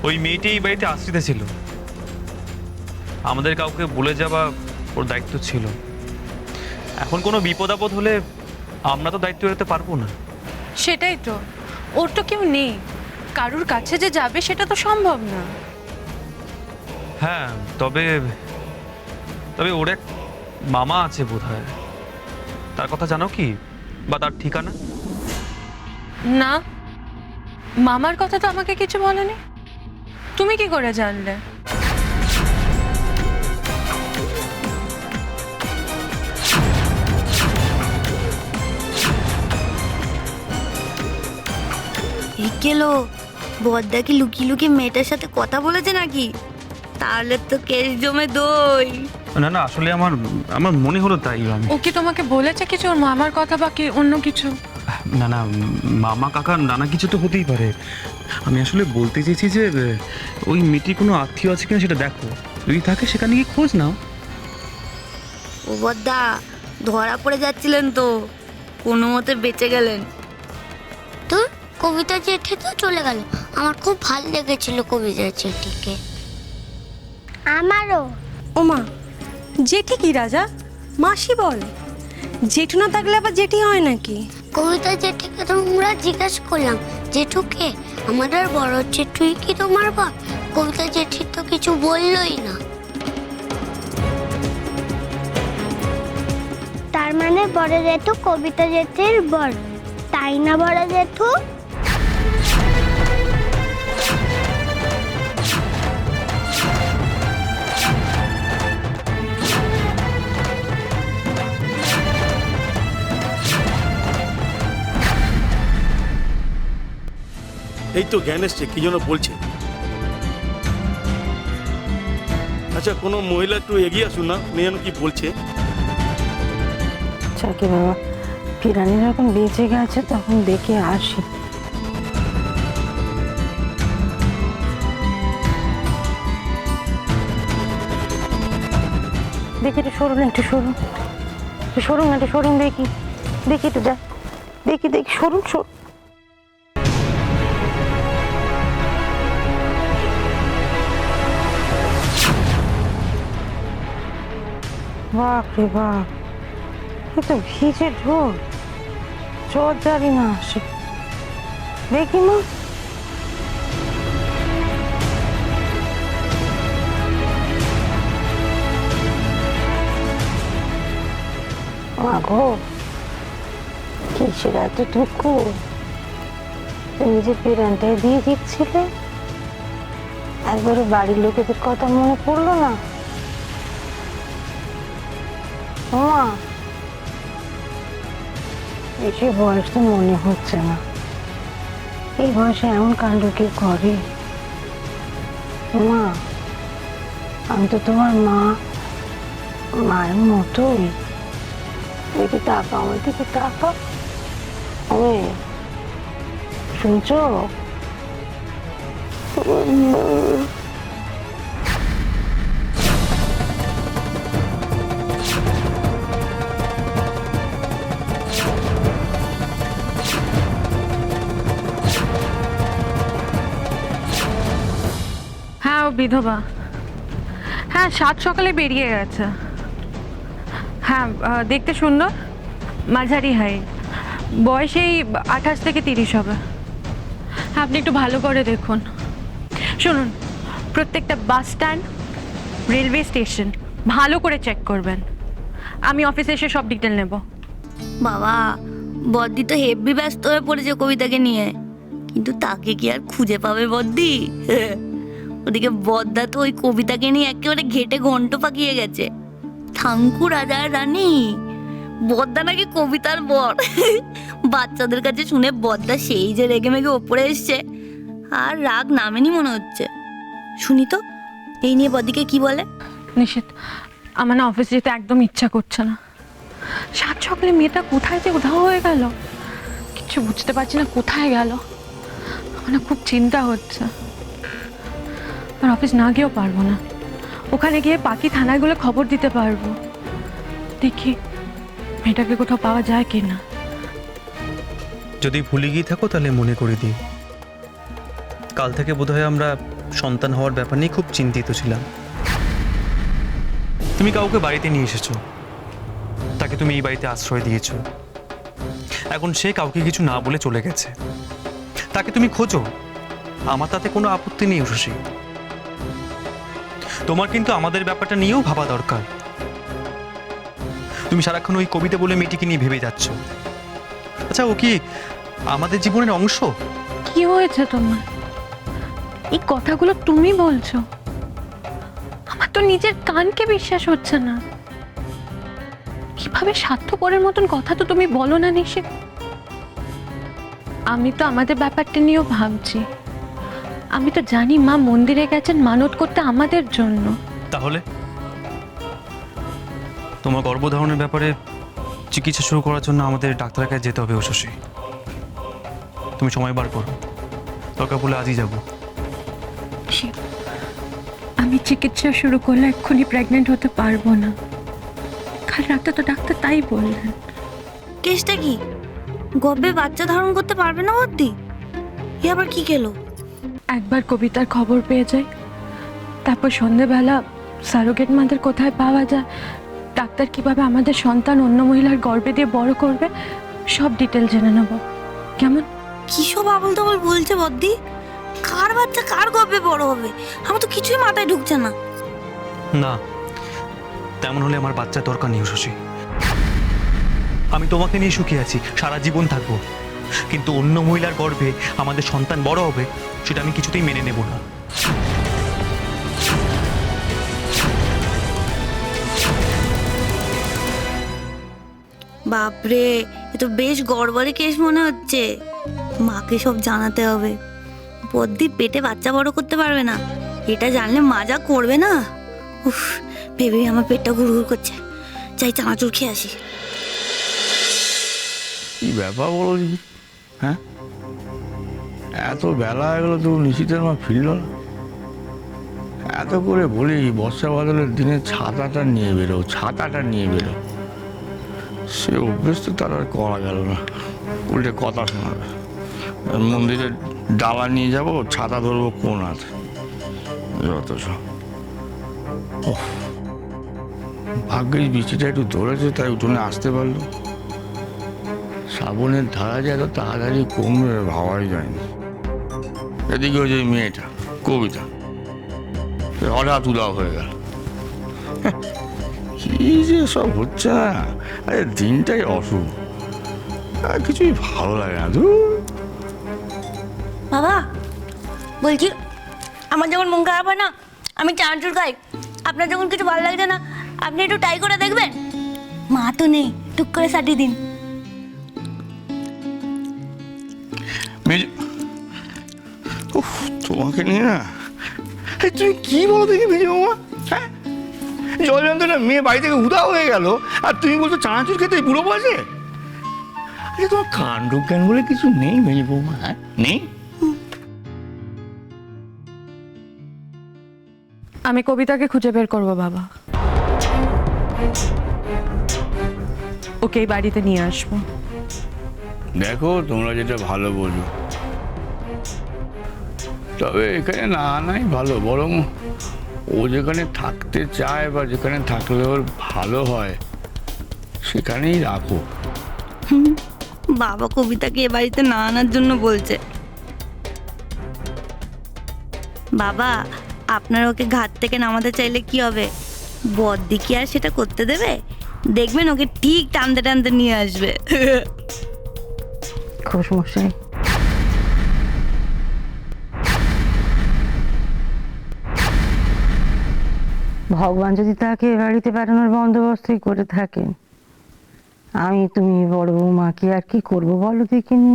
ওই মেয়েটি এই বাড়িতে আশ্রিত ছিল, আমাদের কাউকে বলে যাওয়া ওর দায়িত্ব ছিল। এখন কোনো বিপদ আপদ হলে আমরা তো দায়িত্ব নিতে পারবো না। সেটাই তো, ওর তো কেউ নেই, কারুর কাছে যে যাবে সেটা তো সম্ভব না। হ্যাঁ, তবে তবে ওর এক মামা আছে বোধহয়, তার কথা জানো কি, বা তার ঠিকানা? না, মামার কথা তো আমাকে কিছু বলেনি। তুমি কি করে জানলে? এই গেলো, বড়দা কি লুকিয়ে লুকিয়ে মেয়েটার সাথে কথা বলেছে নাকি? তাহলে তো কেস জমে দই। না না, আসলে আমার আমার মনে হলো তাই। ও কি তোমাকে বলেছে কিছু, ওর মামার কথা বা কি অন্য কিছু? না না, মামা কাকা নানা কিছু তো হতেই পারে। আমি আসলে বলতে চেয়েছি যে ওই মেয়েটির কোনো আত্মীয় আছে কিনা সেটা দেখো, যদি থাকে সেখানে গিয়ে খোঁজ নাও। ও বড়দা, ধরা পড়ে যাচ্ছিলেন তো, কোনো মতে বেঁচে গেলেন। তোর কবিতা জেঠি তো চলে গেল, আমার খুব ভালো লেগেছিল কবিতা জেঠিকে। আমারও। ওমা, জেঠি কি রাজা? মাসি বল, জেঠু না থাকলে আবার জেঠি হয় নাকি? কবিতা জেঠিকে তোমরা জিজ্ঞেস করলাম জেঠুকে, আমাদের বড় জেঠুই কি তোমার বর? কবিতা জেঠি তো কিছু বললোই না। তার মানে বড় জেঠু কবিতা জেঠির বর, তাই না বড় জেঠু? এই তো জ্ঞান এসছে, কি যেন বলছে। আচ্ছা, কোনো মহিলা একটু এগিয়ে আসুন না, উনি যেন কি বলছে। যাকে বাবা, ফিরানি যখন বেঁচে গেছে তখন দেখে আসি। দেখি একটু সরুন, একটু সরুন, একটু সরুন, একটু সরুন, দেখি দেখি একটু দেখ, দেখি দেখি, সরুন সরুন। বাপ রে বাপ, এ তো ভিজে ঢোল, জ্বর জানি না আসে। দেখি মা, মা গো, কিসের এতটুকু? তুমি যে পেরানটাই দিয়ে দিচ্ছিলে, একবারে বাড়ির লোকেদের কথা মনে পড়লো না? মা, বেশি বয়স তো মনে হচ্ছে না, এই বয়সে এমন কাণ্ড কেউ করে? মা, আমি তো তোমার মা, মায়ের মতোই। দেখি তাকা, আমার দিকে তাকা। শুনছো? হ্যাঁ, ও বিধবা। হ্যাঁ, সাত সকালে বেরিয়ে গেছে। হ্যাঁ, দেখতে সুন্দর, মাঝারি হাইট, বয়স এই 28 থেকে 30 হবে। হ্যাঁ, আপনি একটু ভালো করে দেখুন। শুনুন, প্রত্যেকটা বাস স্ট্যান্ড, রেলওয়ে স্টেশন ভালো করে চেক করবেন। আমি অফিসে এসে সব ডিটেল নেব। বাবা, বদ্দি তো হেব্বি ব্যস্ত হয়ে পড়েছে কবিতাকে নিয়ে, কিন্তু তাকে কি আর খুঁজে পাবে বদ্দি? ওদিকে বদ্দা তো ওই কবিতাকে নিয়ে একেবারে ঘেটে ঘন্ট পাকিয়ে গেছে। থাঙ্কু রাজা রানী, বদ্দা নাকি কবিতার বর। বাচ্চাদের কাছে শুনে বদ্দা সেই যে রেগে মেগে ওপরে এসছে, আর রাগ নামেনি মনে হচ্ছে। শুনি তো এই নিয়ে বদ্দিকে কি বলে। নিশ্চিত, আমার না অফিসে যেতে একদম ইচ্ছা করছে না। সাত সকালে মেয়েটা কোথায় যে উধাও হয়ে গেল, কিছু বুঝতে পারছি না কোথায় গেল। আমার না খুব চিন্তা হচ্ছে। আর অফিস না গিয়েও পারবো না, ওখানে গিয়ে বাকি থানাগুলো খবর দিতে পারবো। দেখি মেয়েটাকে কোথাও পাওয়া যায় কিনা। যদি ভুলে গিয়ে থাকো তাহলে মনে করে দিই, কাল থেকে বোধহয় আমরা সন্তান হওয়ার ব্যাপার নিয়ে খুব চিন্তিত ছিলাম। তুমি কাউকে বাড়িতে নিয়ে এসেছো, তাকে তুমি এই বাড়িতে আশ্রয় দিয়েছো। এখন সে কাউকে কিছু না বলে চলে গেছে, তাকে তুমি খোঁজো, আমার তাতে কোনো আপত্তি নেই উর্বশী। তোমার কিন্তু আমাদের ব্যাপারটা নিয়েও ভাবা দরকার। তুমি সারাক্ষণ ওই কবিতা বলে মেয়েটিকে নিয়ে ভেবে যাচ্ছ। আচ্ছা, ও কি আমাদের জীবনের অংশ? কি হয়েছে তোমার? এই কথাগুলো তুমি বলছো? আমার তো নিজের কানকে বিশ্বাস হচ্ছে না। কিভাবে স্বার্থপরের মতন কথা তো তুমি বলো না নিশি। আমি তো আমাদের ব্যাপারটা নিয়েও ভাবছি। আমি তো জানি মা মন্দিরে গেছেন মানত করতে আমাদের জন্য। তাহলে তোমার গর্ভধারণের ব্যাপারে চিকিৎসা শুরু করার জন্য আমাদের ডাক্তারের কাছে যেতে হবে উর্বশী। তুমি সময় বার করো, দরকার পড়লে আজই যাবো। শিব, আমি চিকিৎসা শুরু করলে এক্ষুনি প্রেগনেন্ট হতে পারবো না। কাল রাতে তো ডাক্তার তাই বললেন। কেসটা কি? গর্ভে বাচ্চা ধারণ করতে পারবে না বদ্দি? এ আবার কি গেলো? একবার কবিতার খবর পেয়ে যাই, তারপর সন্ধেবেলা সারোগেট মাদের কোথায় পাওয়া যায়, ডাক্তার কিভাবে আমাদের সন্তান অন্য মহিলার গর্ভে দিয়ে বড় করবে, সব ডিটেল জেনে নেব। কেমন? কি সব আবল তাবল বলছে বদ্দি? কার বাচ্চা কার গর্ভে বড় হবে? আমার তো কিছুই মাথায় ঢুকছে না। না, তেমন হলে আমার বাচ্চা দরকার নেই উর্বশী। আমি তোমাকে নিয়ে সুখী আছি, সারা জীবন থাকবো, কিন্তু অন্য মহিলার গর্ভে আমাদের সন্তান বড় হবে সেটা আমি কিছুতেই মেনে নেব না। বাপরে, এ তো বেশ গড়বড়ে কেস মনে হচ্ছে। মাকে সব জানাতে হবে। বদ্দি পেটে বাচ্চা বড় করতে পারবে না, এটা জানলে মা যা করবে না। উফ, ভেবে আমার পেটটা ঘুরঘুর করছে। চাই চানাচুর খেয়ে আসি। কি ব্যাপার বলো দেখি? হ্যাঁ, এত বেলা হয়ে গেলো তো নিশিতের মা ফিরল না। এত করে বলি বর্ষা বাদলের দিনে ছাতাটা নিয়ে বেরো, ছাতাটা নিয়ে বেরো। সে অভ্যেস তো তার আর করা গেল না, উল্টে কথা শোনাবে। মন্দিরে ডালা নিয়ে যাব, ছাতা ধরবো কোন হাতে, যত সব। ভাগ্যিস বৃষ্টিটা একটু ধরেছে, তাই উঠোনে আসতে পারলো। শ্রাবণের ধারা যে এত তাড়াতাড়ি কমবে ভাবাই যায়নি। এদিকে ওই যে মেয়েটা কবিতা হঠাৎ উদাও হয়ে গেল। কি যে সব হচ্ছে না, আরে দিনটাই অশুভ, আর কিছুই ভালো লাগে না। বাবা বলছি, আমার যখন মন খারাপ হয় না, আমি চানাচুর খাই। আপনার যখন কিছু ভালো লাগছে না, আপনি একটু ট্রাই করে দেখবেন। মা তো নেই, টুক করে সাটিয়ে দিন। উফ, তোমাকে নিয়ে না, তুমি কি বলো দেখি মেজে বৌমা? হ্যাঁ, জল যন্ত্রণা মেয়ে বাড়ি থেকে উদাও হয়ে গেল, আর তুমি বলছো চানাচুর খেতে বুড়ো বয়সে? আরে তোমার কাণ্ড জ্ঞান বলে কিছু নেই মেজে বৌমা? হ্যাঁ, নেই। আমি কবিতাকে খুঁজে বের করবো বাবা, ওকে এই বাড়িতে নিয়ে আসবো। দেখো তোমরা যেটা ভালো বোঝো, তবে এখানে না আনাই ভালো। বরং ও যেখানে থাকতে চায় বা যেখানে থাকলে ওর ভালো হয় সেখানেই রাখো। বাবা কবিতাকে এ বাড়িতে না আনার জন্য বলছে। বাবা, আপনার ওকে ঘাট থেকে নামাতে চাইলে কি হবে? বদ্দি কি আর সেটা করতে দেবে? দেখবেন ওকে ঠিক টানতে টানতে নিয়ে আসবে। খোশমশাই, ভগবান যদি তাকে এ বাড়িতে পাঠানোর বন্দোবস্তই করে থাকেন, আমি তুমি বড় বৌমা কি আর কি করবো বলো দেখিনি?